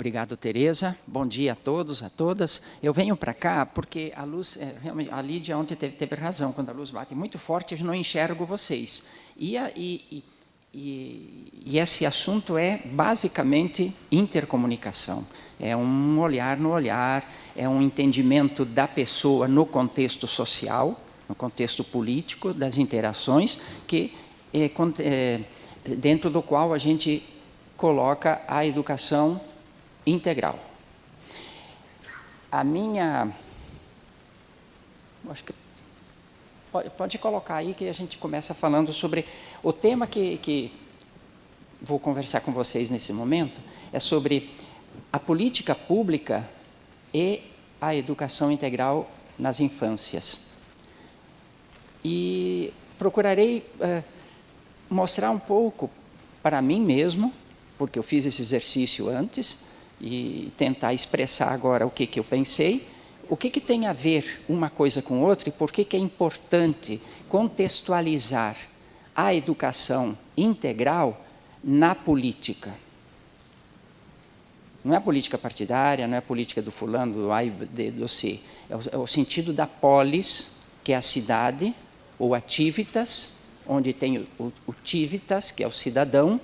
Obrigado, Tereza. Bom dia a todos, a todas. Eu venho para cá porque a luz, realmente, a Lídia ontem teve razão, quando a luz bate muito forte, eu não enxergo vocês. E esse assunto é basicamente intercomunicação. É um olhar no olhar, é um entendimento da pessoa no contexto social, no contexto político, das interações, dentro do qual a gente coloca a educação integral. Acho que pode colocar aí que a gente começa falando sobre o tema que vou conversar com vocês nesse momento, é sobre a política pública e a educação integral nas infâncias. E procurarei mostrar um pouco para mim mesmo, porque eu fiz esse exercício antes, e tentar expressar agora o que eu pensei, o que tem a ver uma coisa com outra e por que é importante contextualizar a educação integral na política. Não é a política partidária, não é a política do fulano, do A e do C. É o sentido da polis, que é a cidade, ou a civitas, onde tem o civitas, que é o cidadão,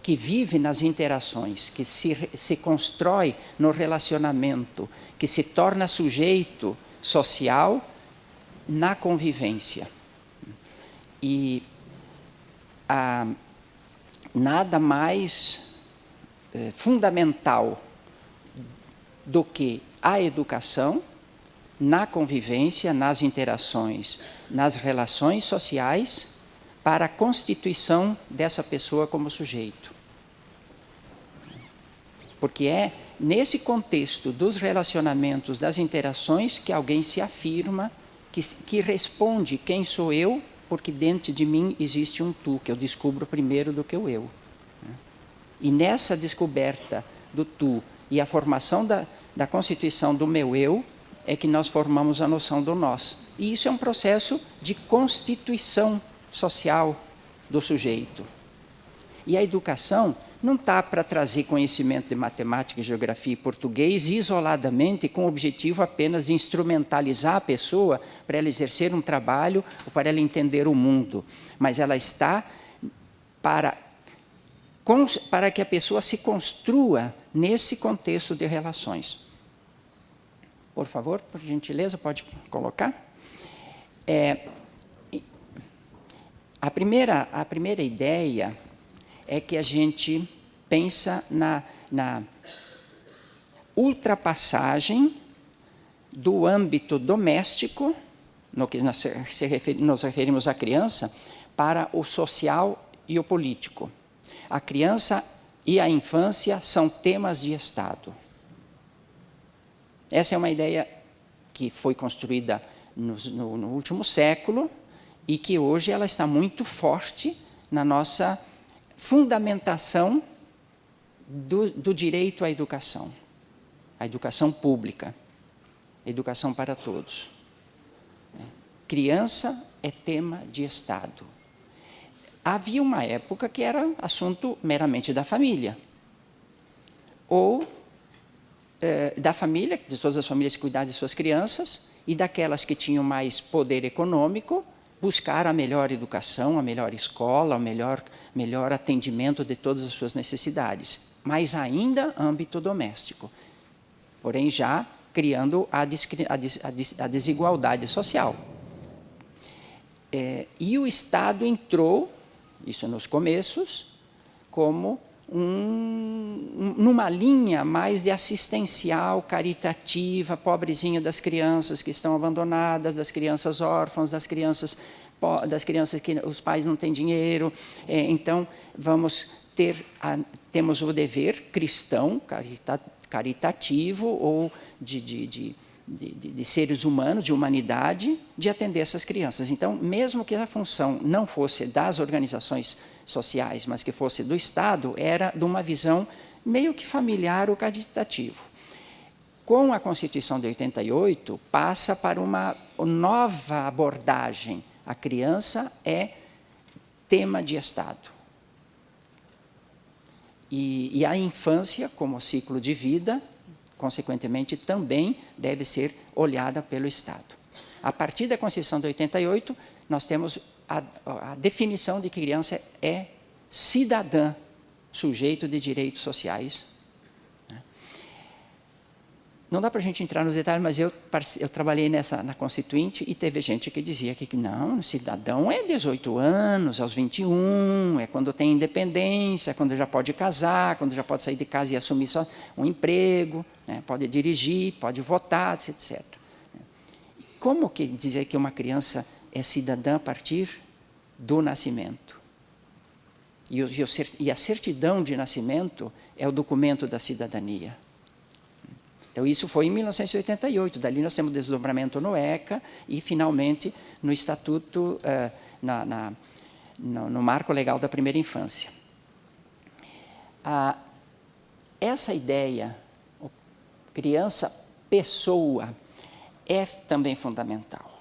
que vive nas interações, que se constrói no relacionamento, que se torna sujeito social na convivência. E nada mais fundamental do que a educação na convivência, nas interações, nas relações sociais, para a constituição dessa pessoa como sujeito. Porque é nesse contexto dos relacionamentos, das interações, que alguém se afirma, que responde quem sou eu, porque dentro de mim existe um tu, que eu descubro primeiro do que o eu. E nessa descoberta do tu e a formação da constituição do meu eu, é que nós formamos a noção do nós. E isso é um processo de constituição social do sujeito. E a educação não está para trazer conhecimento de matemática, geografia e português isoladamente com o objetivo apenas de instrumentalizar a pessoa para ela exercer um trabalho ou para ela entender o mundo. Mas ela está para que a pessoa se construa nesse contexto de relações. Por favor, por gentileza, pode colocar. A primeira ideia é que a gente pensa na ultrapassagem do âmbito doméstico, no que nos referimos à criança, para o social e o político. A criança e a infância são temas de Estado. Essa é uma ideia que foi construída no último século e que hoje ela está muito forte na nossa fundamentação do direito à educação pública, educação para todos. Criança é tema de Estado. Havia uma época que era assunto meramente da família, ou da família, de todas as famílias que cuidavam de suas crianças, e daquelas que tinham mais poder econômico, buscar a melhor educação, a melhor escola, o melhor atendimento de todas as suas necessidades, mas ainda âmbito doméstico, porém já criando a desigualdade social. E o Estado entrou, isso nos começos, como numa linha mais de assistencial, caritativa, pobrezinha das crianças que estão abandonadas, das crianças órfãs, das crianças que os pais não têm dinheiro. Então, temos o dever cristão, caritativo, ou de seres humanos, de humanidade, de atender essas crianças. Então, mesmo que a função não fosse das organizações sociais, mas que fosse do Estado, era de uma visão meio que familiar ou caritativo. Com a Constituição de 88, passa para uma nova abordagem. A criança é tema de Estado. E a infância, como ciclo de vida, consequentemente, também deve ser olhada pelo Estado. A partir da Constituição de 88, nós temos a definição de que criança é cidadã, sujeito de direitos sociais. Não dá para a gente entrar nos detalhes, mas eu trabalhei na Constituinte e teve gente que dizia que não, cidadão é 18 anos, aos 21, é quando tem independência, quando já pode casar, quando já pode sair de casa e assumir só um emprego, né, pode dirigir, pode votar, etc. Como que dizer que uma criança é cidadã a partir do nascimento? E a certidão de nascimento é o documento da cidadania. Então, isso foi em 1988. Dali nós temos desdobramento no ECA e, finalmente, no Estatuto, no Marco Legal da Primeira Infância. Essa ideia, criança-pessoa, é também fundamental.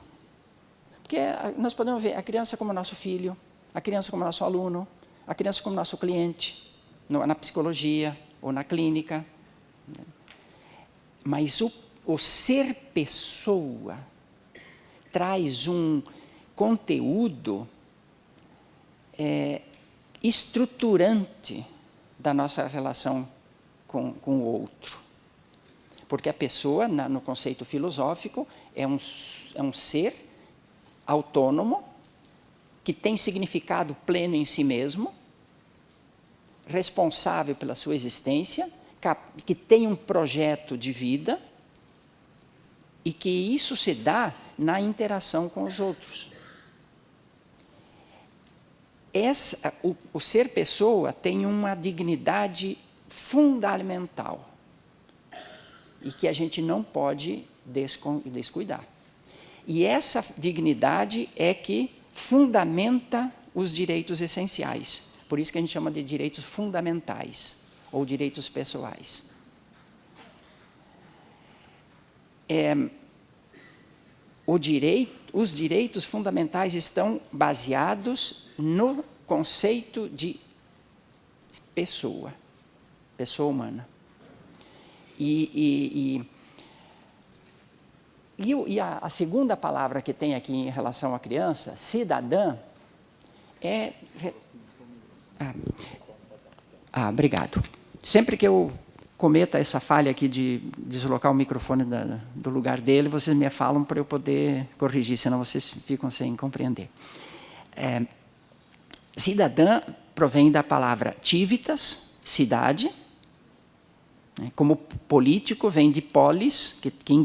Porque nós podemos ver a criança como nosso filho, a criança como nosso aluno, a criança como nosso cliente, na psicologia ou na clínica. Mas o ser pessoa traz um conteúdo estruturante da nossa relação com o outro. Porque a pessoa, no conceito filosófico, é um ser autônomo, que tem significado pleno em si mesmo, responsável pela sua existência, que tem um projeto de vida e que isso se dá na interação com os outros. O ser pessoa tem uma dignidade fundamental e que a gente não pode descuidar. E essa dignidade é que fundamenta os direitos essenciais. Por isso que a gente chama de direitos fundamentais ou direitos pessoais. Os direitos fundamentais estão baseados no conceito de pessoa humana. E a segunda palavra que tem aqui em relação à criança, cidadã, é... obrigado. Sempre que eu cometa essa falha aqui de deslocar o microfone do lugar dele, vocês me falam para eu poder corrigir, senão vocês ficam sem compreender. Cidadã provém da palavra civitas, cidade. Como político vem de polis, que em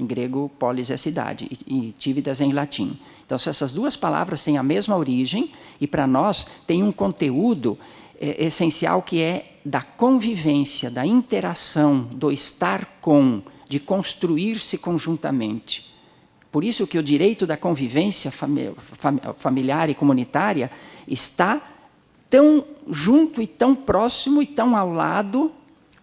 grego polis é cidade, e civitas é em latim. Então, essas duas palavras têm a mesma origem e, para nós, tem um conteúdo essencial que é da convivência, da interação, do estar com, de construir-se conjuntamente. Por isso que o direito da convivência familiar e comunitária está tão junto e tão próximo e tão ao lado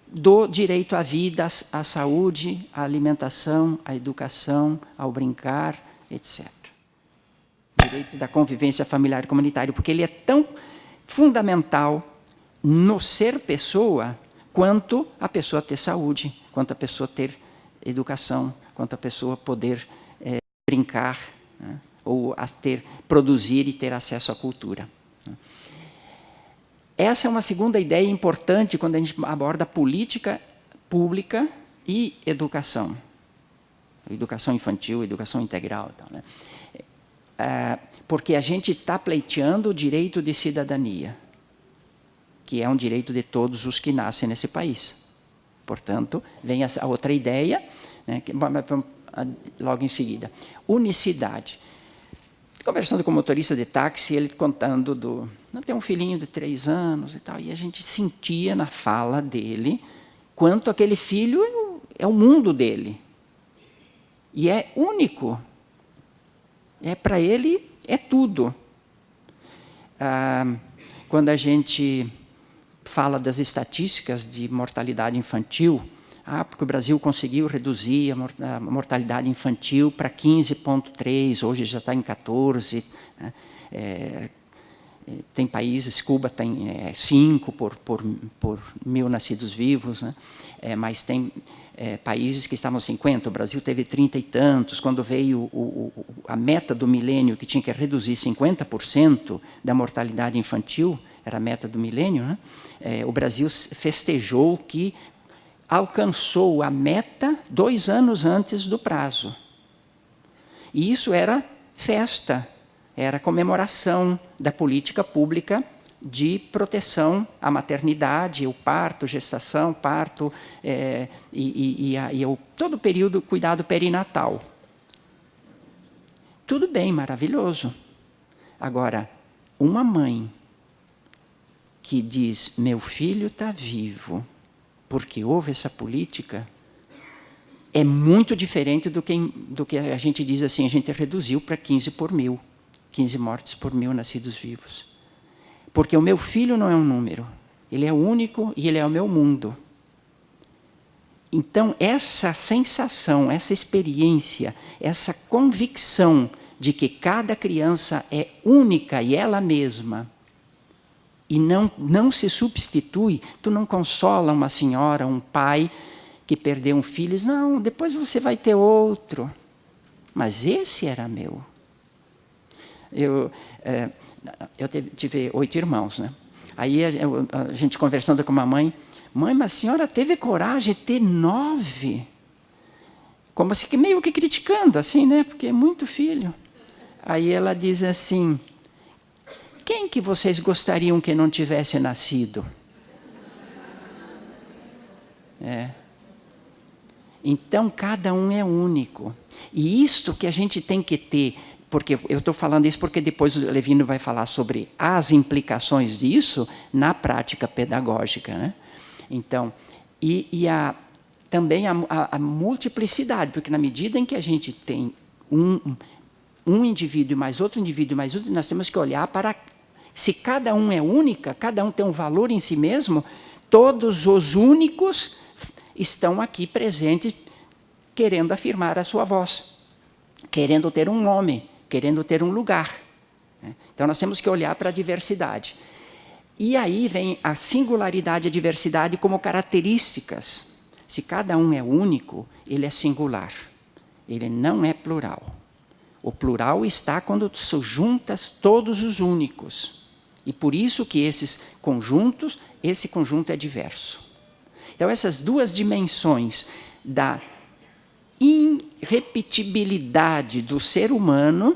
do direito à vida, à saúde, à alimentação, à educação, ao brincar, etc. Direito da convivência familiar e comunitária, porque ele é tão fundamental no ser pessoa, quanto a pessoa ter saúde, quanto a pessoa ter educação, quanto a pessoa poder brincar, né, ou produzir e ter acesso à cultura. Essa é uma segunda ideia importante quando a gente aborda política pública e educação. Educação infantil, educação integral. Então, né? Porque a gente está pleiteando o direito de cidadania, que é um direito de todos os que nascem nesse país. Portanto, vem a outra ideia, né, logo em seguida. Unicidade. Conversando com o motorista de táxi, ele contando tem um filhinho de 3 anos e tal, e a gente sentia na fala dele quanto aquele filho é o mundo dele. E é único. Para ele, é tudo. Quando a gente fala das estatísticas de mortalidade infantil, porque o Brasil conseguiu reduzir a mortalidade infantil para 15,3, hoje já está em 14. Né? Tem países, Cuba tem 5 por 1.000 nascidos vivos, né? Mas tem países que estavam 50, o Brasil teve 30 e tantos. Quando veio a meta do milênio, que tinha que reduzir 50% da mortalidade infantil, era a meta do milênio, né? O Brasil festejou que alcançou a meta 2 anos antes do prazo. E isso era festa, era comemoração da política pública de proteção à maternidade, o parto, gestação, parto, todo o período cuidado perinatal. Tudo bem, maravilhoso. Agora, uma mãe que diz, meu filho está vivo, porque houve essa política, é muito diferente do que a gente diz assim, a gente reduziu para 15 por 1.000, 15 mortes por 1.000 nascidos vivos. Porque o meu filho não é um número, ele é único e ele é o meu mundo. Então, essa sensação, essa experiência, essa convicção de que cada criança é única e ela mesma, e não se substitui, tu não consola uma senhora, um pai que perdeu um filho, diz, não, depois você vai ter outro. Mas esse era meu. Eu tive 8 irmãos, né? Aí a gente conversando com a mãe, mas a senhora teve coragem de ter 9? Como assim, meio que criticando, assim, né? Porque é muito filho. Aí ela diz assim, quem que vocês gostariam que não tivesse nascido? Então, cada um é único. E isto que a gente tem que ter, porque eu estou falando isso porque depois o Levino vai falar sobre as implicações disso na prática pedagógica, né? Então, também a multiplicidade, porque na medida em que a gente tem um indivíduo mais outro indivíduo mais outro, nós temos que olhar para, se cada um é única, cada um tem um valor em si mesmo, todos os únicos estão aqui presentes, querendo afirmar a sua voz, querendo ter um nome, querendo ter um lugar. Então, nós temos que olhar para a diversidade. E aí vem a singularidade e a diversidade como características. Se cada um é único, ele é singular. Ele não é plural. O plural está quando tu juntas todos os únicos. E por isso que esse conjunto é diverso. Então, essas duas dimensões da irrepetibilidade do ser humano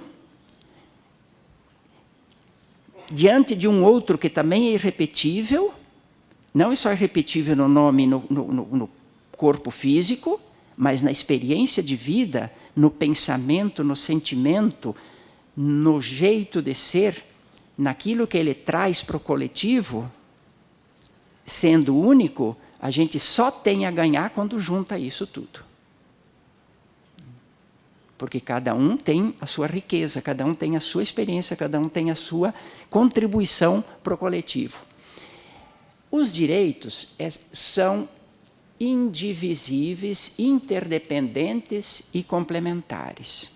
diante de um outro que também é irrepetível, não é só irrepetível no nome, no corpo físico, mas na experiência de vida, no pensamento, no sentimento, no jeito de ser, naquilo que ele traz para o coletivo, sendo único, a gente só tem a ganhar quando junta isso tudo. Porque cada um tem a sua riqueza, cada um tem a sua experiência, cada um tem a sua contribuição para o coletivo. Os direitos são indivisíveis, interdependentes e complementares.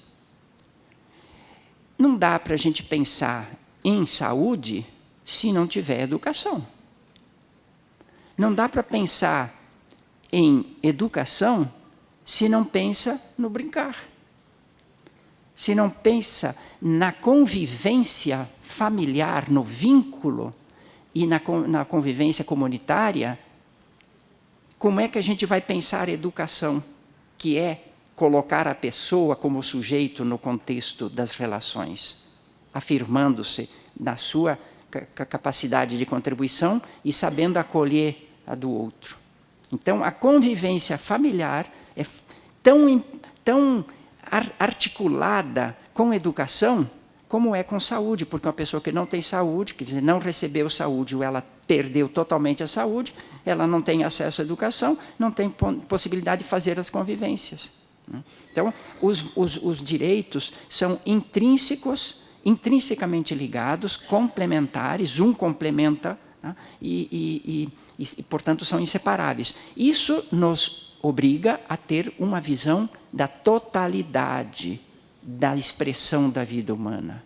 Não dá para a gente pensar em saúde se não tiver educação. Não dá para pensar em educação se não pensa no brincar. Se não pensa na convivência familiar, no vínculo e na convivência comunitária, como é que a gente vai pensar a educação, que é colocar a pessoa como sujeito no contexto das relações, afirmando-se na sua capacidade de contribuição e sabendo acolher a do outro. Então, a convivência familiar é tão articulada com educação como é com saúde, porque uma pessoa que não tem saúde, quer dizer, não recebeu saúde ou ela perdeu totalmente a saúde, ela não tem acesso à educação, não tem possibilidade de fazer as convivências. Então, os direitos são intrinsecamente ligados, complementares, um complementa, né, e, portanto, são inseparáveis. Isso nos obriga a ter uma visão da totalidade da expressão da vida humana.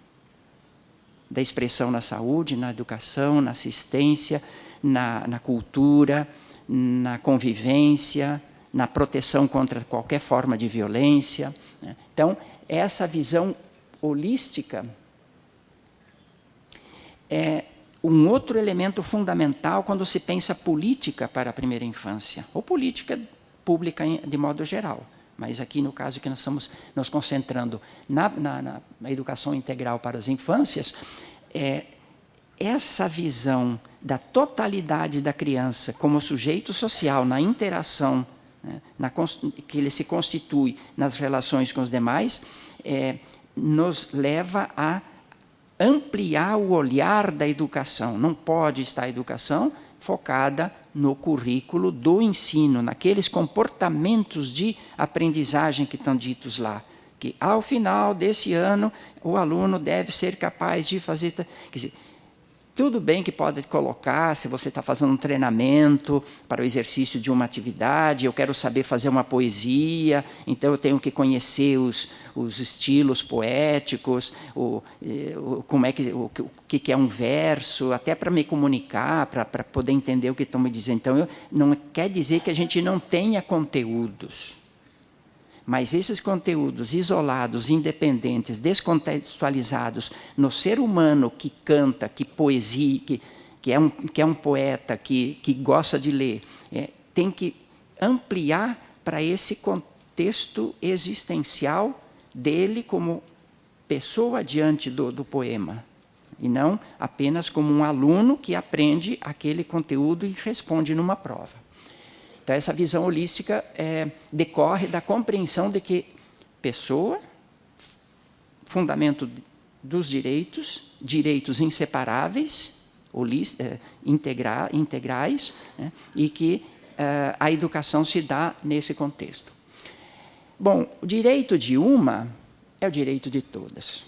da expressão na saúde, na educação, na assistência, na cultura, na convivência, na proteção contra qualquer forma de violência, né? Então, essa visão holística é um outro elemento fundamental quando se pensa política para a primeira infância, ou política pública de modo geral. Mas aqui, no caso que nós estamos nos concentrando na educação integral para as infâncias, essa visão da totalidade da criança como sujeito social na interação, né, que ele se constitui nas relações com os demais, nos leva a ampliar o olhar da educação. Não pode estar a educação focada no currículo do ensino, naqueles comportamentos de aprendizagem que estão ditos lá, que ao final desse ano o aluno deve ser capaz de fazer... Quer dizer, tudo bem que pode colocar, se você está fazendo um treinamento para o exercício de uma atividade, eu quero saber fazer uma poesia, então eu tenho que conhecer os estilos poéticos, o que é um verso, até para me comunicar, para poder entender o que estão me dizendo. Então, não quer dizer que a gente não tenha conteúdos. Mas esses conteúdos isolados, independentes, descontextualizados no ser humano que canta, que poesia, que é um poeta, que gosta de ler, tem que ampliar para esse contexto existencial dele como pessoa diante do poema, e não apenas como um aluno que aprende aquele conteúdo e responde numa prova. Então, essa visão holística decorre da compreensão de que pessoa, fundamento dos direitos inseparáveis, integrais, né, e que a educação se dá nesse contexto. Bom, o direito de uma é o direito de todas.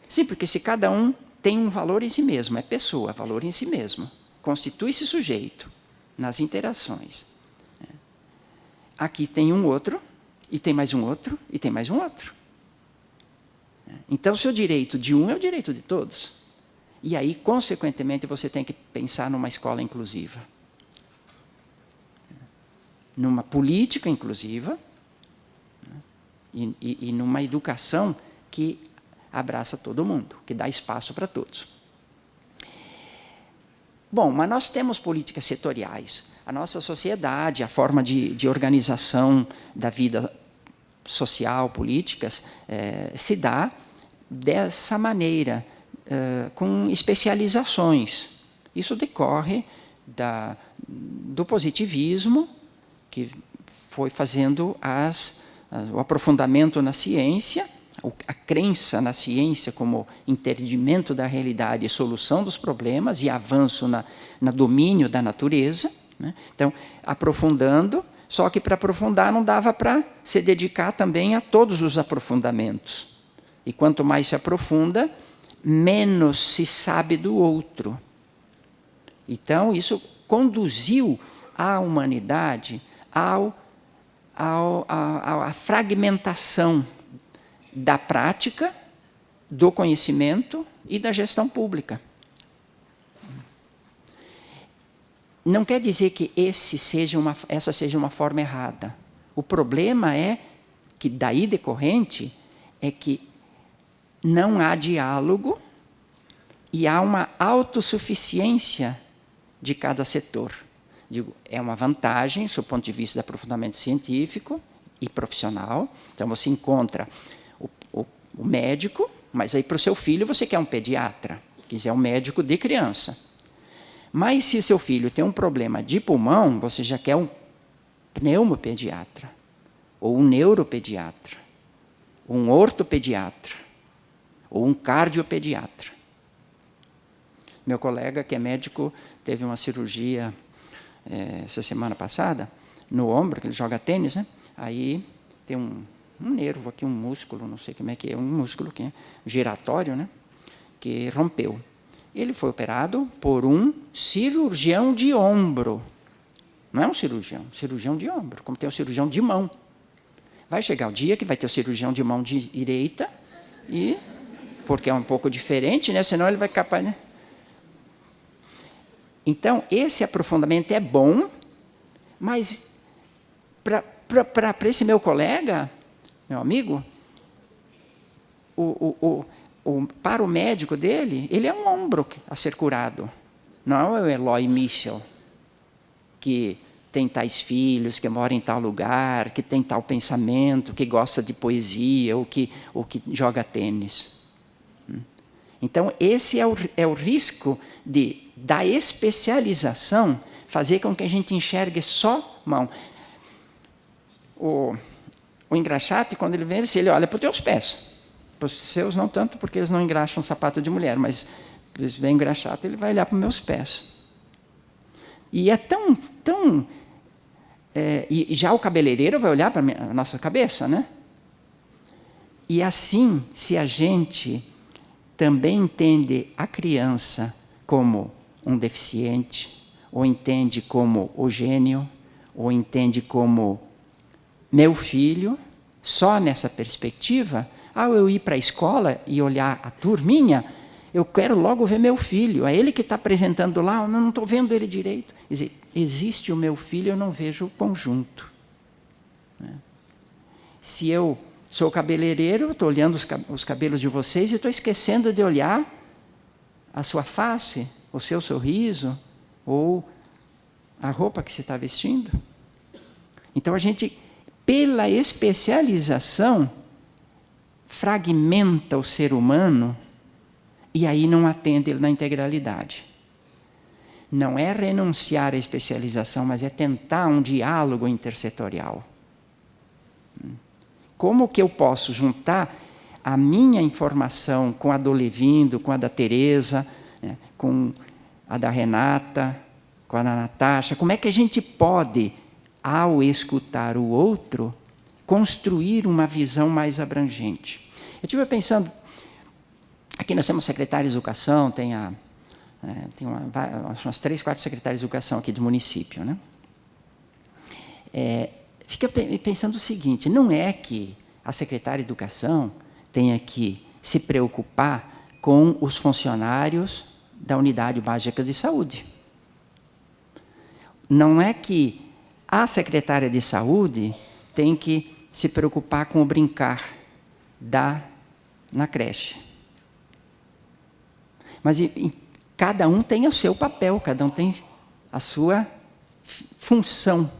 Sim, porque se cada um tem um valor em si mesmo, é pessoa, valor em si mesmo, constitui-se sujeito nas interações. Aqui tem um outro, e tem mais um outro, e tem mais um outro. Então, se o direito de um é o direito de todos. E aí, consequentemente, você tem que pensar numa escola inclusiva. Numa política inclusiva, e numa educação que abraça todo mundo, que dá espaço para todos. Bom, mas nós temos políticas setoriais. A nossa sociedade, a forma de organização da vida social, políticas, se dá dessa maneira, com especializações. Isso decorre do positivismo, que foi fazendo o aprofundamento na ciência, a crença na ciência como entendimento da realidade e solução dos problemas e avanço no domínio da natureza, né? Então, aprofundando, só que para aprofundar não dava para se dedicar também a todos os aprofundamentos. E quanto mais se aprofunda, menos se sabe do outro. Então, isso conduziu a humanidade à fragmentação da prática, do conhecimento e da gestão pública. Não quer dizer que essa seja uma forma errada. O problema é que, daí decorrente, é que não há diálogo e há uma autossuficiência de cada setor. Digo, é uma vantagem, do ponto de vista do aprofundamento científico e profissional. Então, você encontra o médico, mas aí para o seu filho você quer um pediatra, quiser um médico de criança. Mas se seu filho tem um problema de pulmão, você já quer um pneumopediatra, ou um neuropediatra, ou um ortopediatra, ou um cardiopediatra. Meu colega, que é médico, teve uma cirurgia essa semana passada, no ombro, que ele joga tênis, né? Aí tem um nervo aqui, um músculo, não sei como é que é, um músculo que é giratório, né? Que rompeu. Ele foi operado por um cirurgião de ombro. Não é um cirurgião de ombro, como tem o cirurgião de mão. Vai chegar o dia que vai ter o cirurgião de mão direita e porque é um pouco diferente, né? Senão ele vai capaz, né? Então, esse aprofundamento é bom, mas para esse meu colega, meu amigo, para o médico dele, ele é um ombro a ser curado. Não é o Eloy Michel, que tem tais filhos, que mora em tal lugar, que tem tal pensamento, que gosta de poesia ou que joga tênis. Então, esse é o risco da especialização fazer com que a gente enxergue só mão. O engraxate, quando ele vem, ele olha para os teus pés. Para os seus não tanto, porque eles não engraxam sapato de mulher, mas eles vêm engraxate, ele vai olhar para os meus pés. E é tão... e já o cabeleireiro vai olhar para a nossa cabeça, né? E assim, se a gente também entende a criança como um deficiente, ou entende como o gênio, ou entende como meu filho, só nessa perspectiva, ao eu ir para a escola e olhar a turminha, eu quero logo ver meu filho, é ele que está apresentando lá, eu não estou vendo ele direito. Quer dizer, existe o meu filho, eu não vejo o conjunto. Se eu sou cabeleireiro, estou olhando os cabelos de vocês e estou esquecendo de olhar a sua face, o seu sorriso, ou a roupa que você está vestindo. Então, a gente, pela especialização, fragmenta o ser humano e aí não atende ele na integralidade. Não é renunciar à especialização, mas é tentar um diálogo intersetorial. Como que eu posso juntar a minha informação com a do Levindo, com a da Teresa, né, com a da Renata, com a da Natasha? Como é que a gente pode, ao escutar o outro, construir uma visão mais abrangente? Eu estive pensando, aqui nós temos secretária de educação, tem umas 3, 4 secretárias de educação aqui do município, né? Fica pensando o seguinte, não é que a secretária de educação tenha que se preocupar com os funcionários da unidade básica de saúde. Não é que a secretária de saúde tem que se preocupar com o brincar na creche. Mas cada um tem o seu papel, cada um tem a sua função.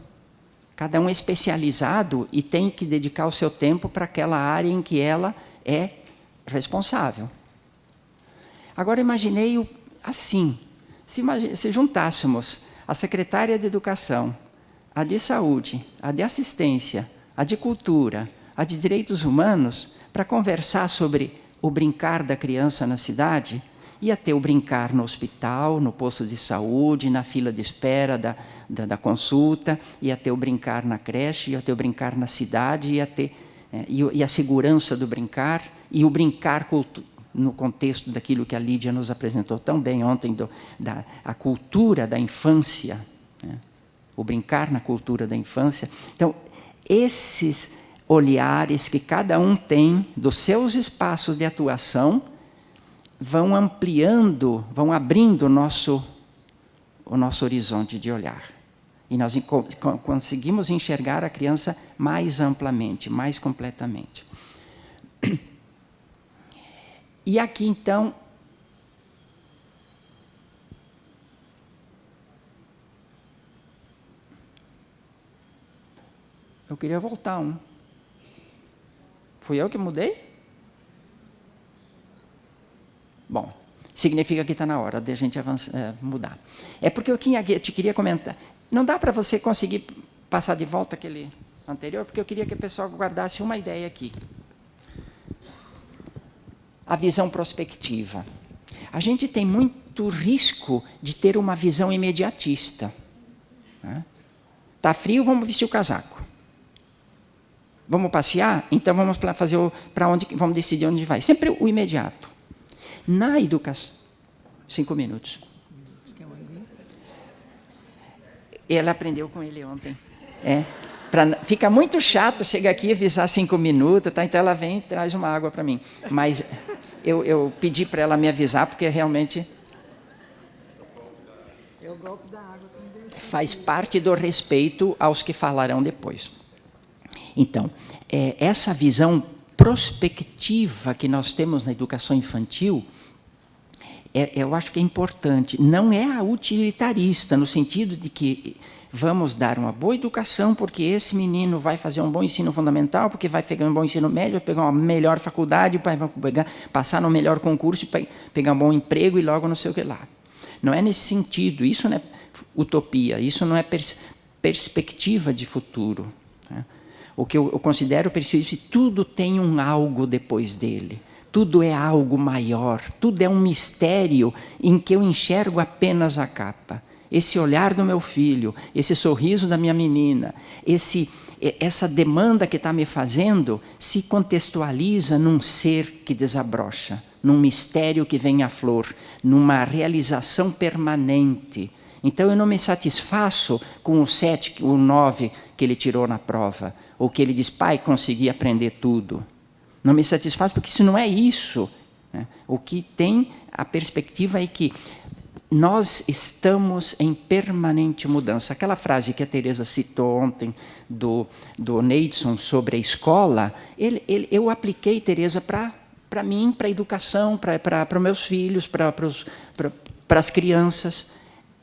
Cada um é especializado e tem que dedicar o seu tempo para aquela área em que ela é responsável. Agora, imaginei assim, se juntássemos a secretária de Educação, a de Saúde, a de Assistência, a de Cultura, a de Direitos Humanos, para conversar sobre o brincar da criança na cidade, ia ter o brincar no hospital, no posto de saúde, na fila de espera da consulta, ia ter o brincar na creche, ia ter o brincar na cidade, ia ter e a segurança do brincar, e o brincar no contexto daquilo que a Lídia nos apresentou tão bem ontem, a cultura da infância, né? O brincar na cultura da infância. Então, esses olhares que cada um tem dos seus espaços de atuação, vão ampliando, vão abrindo o nosso horizonte de olhar. E nós conseguimos enxergar a criança mais amplamente, mais completamente. E aqui, então, eu queria voltar um. Fui eu que mudei? Bom, significa que está na hora de a gente mudar. É porque eu te queria comentar. Não dá para você conseguir passar de volta aquele anterior, porque eu queria que o pessoal guardasse uma ideia aqui. A visão prospectiva. A gente tem muito risco de ter uma visão imediatista. Está frio, vamos vestir o casaco. Vamos passear? Então vamos fazer vamos decidir onde vai. Sempre o imediato. Na educação, 5 minutos. Ela aprendeu com ele ontem. Fica muito chato chegar aqui e avisar 5 minutos, tá? Então ela vem e traz uma água para mim. Mas eu pedi para ela me avisar, porque realmente É o golpe da água também. faz parte do respeito aos que falarão depois. Então, essa visão prospectiva que nós temos na educação infantil, eu acho que é importante. Não é a utilitarista, no sentido de que vamos dar uma boa educação, porque esse menino vai fazer um bom ensino fundamental, porque vai pegar um bom ensino médio, vai pegar uma melhor faculdade, vai passar no melhor concurso, pegar um bom emprego e logo não sei o que lá. Não é nesse sentido, isso não é utopia, isso não é perspectiva de futuro. Né? O que eu considero perspectiva, tudo tem um algo depois dele. Tudo é algo maior, tudo é um mistério em que eu enxergo apenas a capa. Esse olhar do meu filho, esse sorriso da minha menina, essa demanda que está me fazendo, se contextualiza num ser que desabrocha, num mistério que vem à flor, numa realização permanente. Então, eu não me satisfaço com o 7, o 9 que ele tirou na prova, ou que ele diz, pai, consegui aprender tudo. Não me satisfaz, porque isso não é isso. Né? O que tem a perspectiva é que nós estamos em permanente mudança. Aquela frase que a Teresa citou ontem, do Neidson, sobre a escola, eu apliquei, Teresa, para mim, para a educação, para meus filhos, para as crianças.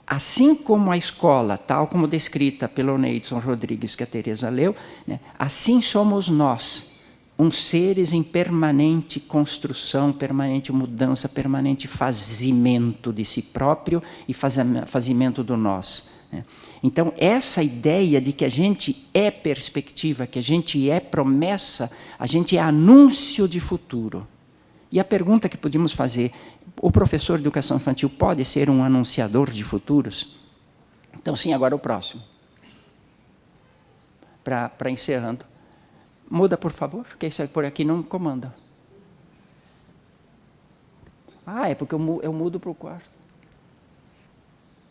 Assim como a escola, tal como descrita pelo Neidson Rodrigues, que a Teresa leu, né, assim somos nós, uns seres em permanente construção, permanente mudança, permanente fazimento de si próprio e fazimento do nós. Né. Então, essa ideia de que a gente é perspectiva, que a gente é promessa, a gente é anúncio de futuro. E a pergunta que podíamos fazer, o professor de educação infantil pode ser um anunciador de futuros? Então, sim, agora o próximo. Para encerrando. Muda, por favor, porque isso por aqui não comanda. Ah, é porque eu mudo para o quarto.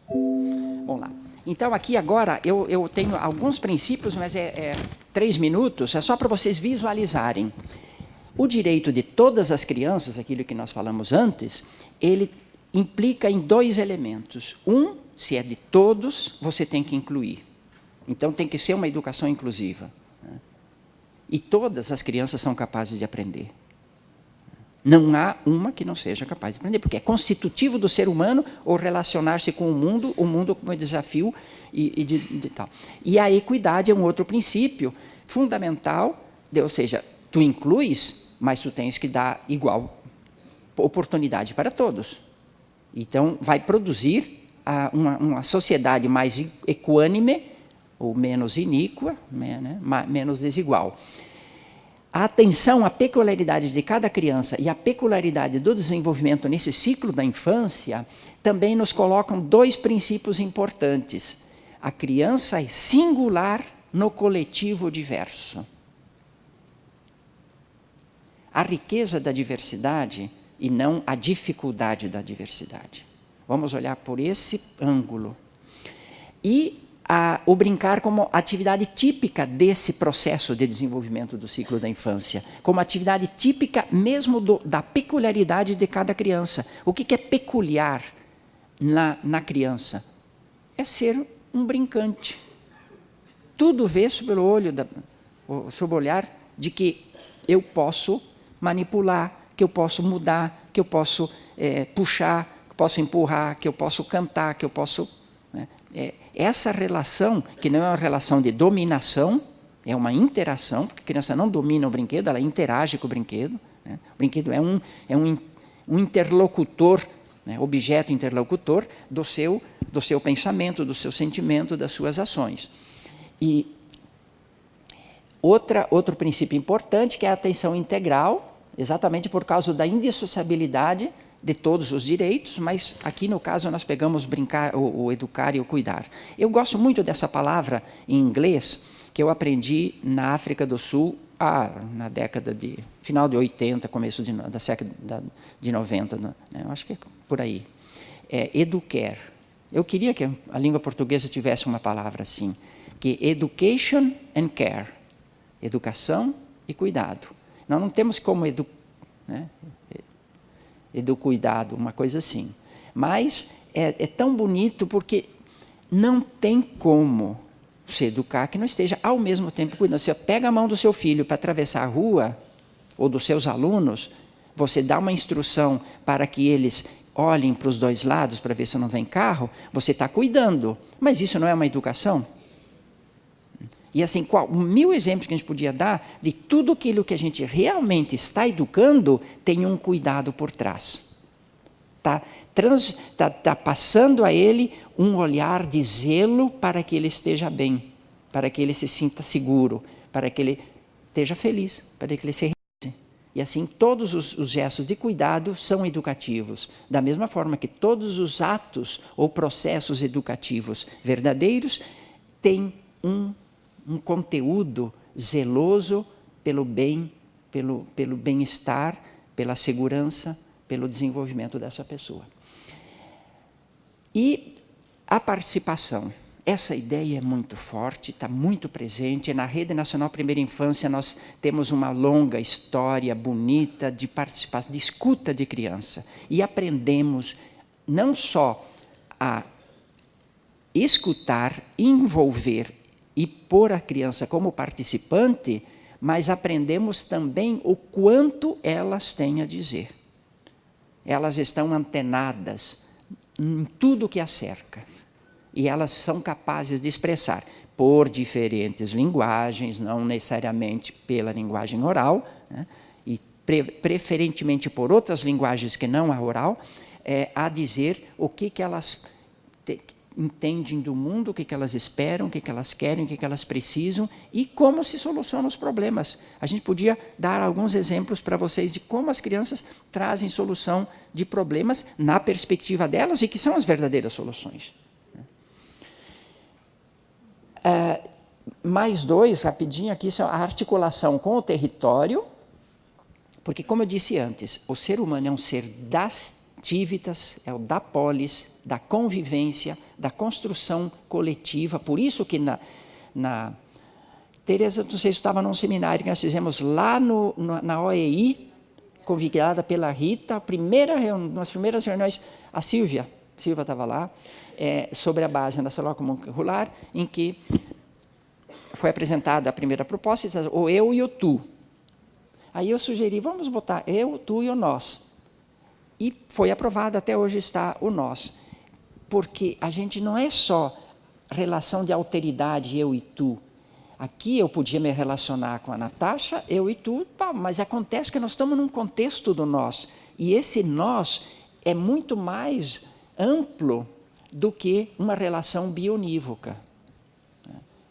Vamos lá. Então, aqui agora, eu tenho alguns princípios, mas 3 minutos, é só para vocês visualizarem. O direito de todas as crianças, aquilo que nós falamos antes, ele implica em 2 elementos. Um, se é de todos, você tem que incluir. Então, tem que ser uma educação inclusiva. E todas as crianças são capazes de aprender. Não há uma que não seja capaz de aprender, porque é constitutivo do ser humano o relacionar-se com o mundo como desafio e tal. E a equidade é um outro princípio fundamental, ou seja, tu incluis, mas tu tens que dar igual oportunidade para todos. Então, vai produzir uma sociedade mais equânime, ou menos iníqua, né, menos desigual. A atenção à peculiaridade de cada criança e à peculiaridade do desenvolvimento nesse ciclo da infância também nos colocam 2 princípios importantes. A criança é singular no coletivo diverso. A riqueza da diversidade e não a dificuldade da diversidade. Vamos olhar por esse ângulo. E o brincar como atividade típica desse processo de desenvolvimento do ciclo da infância, como atividade típica mesmo da peculiaridade de cada criança. O que é peculiar na criança? É ser um brincante. Tudo vê sob o olho, sob o olhar de que eu posso manipular, que eu posso mudar, que eu posso puxar, que eu posso empurrar, que eu posso cantar, que eu posso... Né? Essa relação, que não é uma relação de dominação, é uma interação, porque a criança não domina o brinquedo, ela interage com o brinquedo. Né? O brinquedo é um interlocutor, né? Objeto interlocutor do seu pensamento, do seu sentimento, das suas ações. E outro princípio importante, que é a atenção integral, exatamente por causa da indissociabilidade de todos os direitos, mas aqui no caso nós pegamos brincar, o educar e o cuidar. Eu gosto muito dessa palavra em inglês, que eu aprendi na África do Sul, na década de final de 80, começo da década de 90, né? Eu acho que é por aí. Educare. Eu queria que a língua portuguesa tivesse uma palavra assim, que é education and care. Educação e cuidado. Nós não temos como educar, né? e do cuidado, uma coisa assim. Mas é tão bonito porque não tem como se educar que não esteja ao mesmo tempo cuidando. Você pega a mão do seu filho para atravessar a rua, ou dos seus alunos, você dá uma instrução para que eles olhem para os dois lados para ver se não vem carro, você está cuidando. Mas isso não é uma educação? E assim, 1000 exemplos que a gente podia dar de tudo aquilo que a gente realmente está educando, tem um cuidado por trás. Está passando a ele um olhar de zelo para que ele esteja bem, para que ele se sinta seguro, para que ele esteja feliz, para que ele se realize. E assim, todos os gestos de cuidado são educativos, da mesma forma que todos os atos ou processos educativos verdadeiros têm um conteúdo zeloso pelo bem, pelo bem-estar, pela segurança, pelo desenvolvimento dessa pessoa. E a participação. Essa ideia é muito forte, está muito presente. Na Rede Nacional Primeira Infância, nós temos uma longa história bonita de participação, de escuta de criança. E aprendemos não só a escutar, envolver e pôr a criança como participante, mas aprendemos também o quanto elas têm a dizer. Elas estão antenadas em tudo que as cerca. E elas são capazes de expressar por diferentes linguagens, não necessariamente pela linguagem oral, né, e preferentemente por outras linguagens que não a oral, a dizer o que elas entendem do mundo, o que elas esperam, o que elas querem, o que elas precisam e como se solucionam os problemas. A gente podia dar alguns exemplos para vocês de como as crianças trazem solução de problemas na perspectiva delas e que são as verdadeiras soluções. Mais 2, rapidinho aqui, são a articulação com o território, porque, como eu disse antes, o ser humano é um ser das activitas, é o da polis, da convivência, da construção coletiva. Por isso que Tereza, não sei se estava num seminário que nós fizemos lá na OEI, convidada pela Rita, nas primeiras reuniões, a Silvia estava lá, sobre a base da célula comum curricular, em que foi apresentada a primeira proposta, o eu e o tu. Aí eu sugeri, vamos botar eu, tu e o nós. E foi aprovado, até hoje está o nós. Porque a gente não é só relação de alteridade, eu e tu. Aqui eu podia me relacionar com a Natasha, eu e tu, mas acontece que nós estamos num contexto do nós. E esse nós é muito mais amplo do que uma relação bionívoca.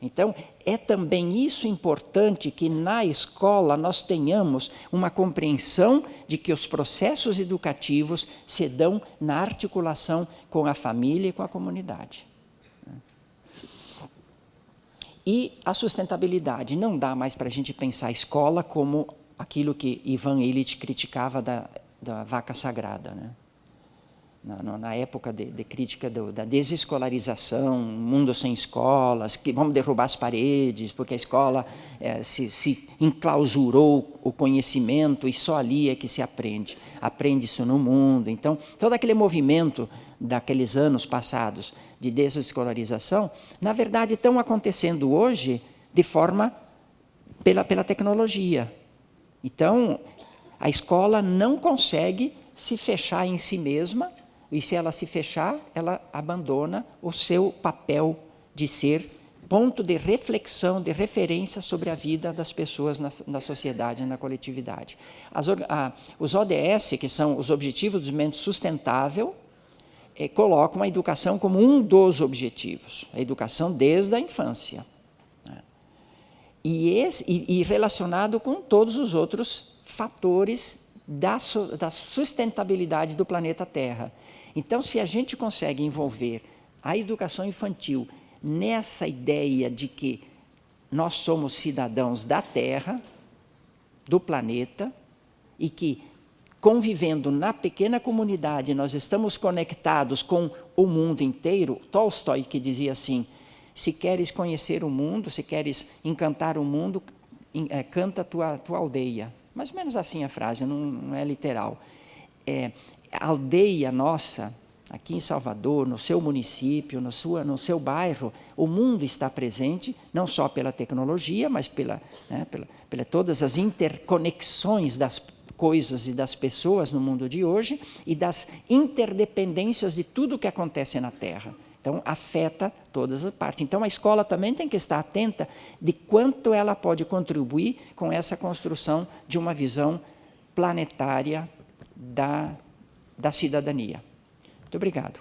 Então, é também isso importante que na escola nós tenhamos uma compreensão de que os processos educativos se dão na articulação com a família e com a comunidade. E a sustentabilidade. Não dá mais para a gente pensar a escola como aquilo que Ivan Illich criticava da vaca sagrada, né? Na época de crítica da desescolarização, mundo sem escolas, que vamos derrubar as paredes, porque a escola se enclausurou o conhecimento e só ali é que se aprende. Aprende isso no mundo. Então, todo aquele movimento daqueles anos passados de desescolarização, na verdade, estão acontecendo hoje de forma pela tecnologia. Então, a escola não consegue se fechar em si mesma, e se ela se fechar, ela abandona o seu papel de ser ponto de reflexão, de referência sobre a vida das pessoas na sociedade, na coletividade. Os ODS, que são os Objetivos de Desenvolvimento Sustentável, colocam a educação como um dos objetivos, a educação desde a infância. E relacionado com todos os outros fatores da sustentabilidade do planeta Terra. Então, se a gente consegue envolver a educação infantil nessa ideia de que nós somos cidadãos da Terra, do planeta, e que, convivendo na pequena comunidade, nós estamos conectados com o mundo inteiro. Tolstói que dizia assim, se queres conhecer o mundo, se queres encantar o mundo, canta a tua aldeia. Mais ou menos assim a frase, não é literal. a aldeia nossa, aqui em Salvador, no seu município, no seu bairro, o mundo está presente, não só pela tecnologia, mas pela todas as interconexões das coisas e das pessoas no mundo de hoje e das interdependências de tudo que acontece na Terra. Então, afeta todas as partes. Então, a escola também tem que estar atenta de quanto ela pode contribuir com essa construção de uma visão planetária da cidadania. Muito obrigado.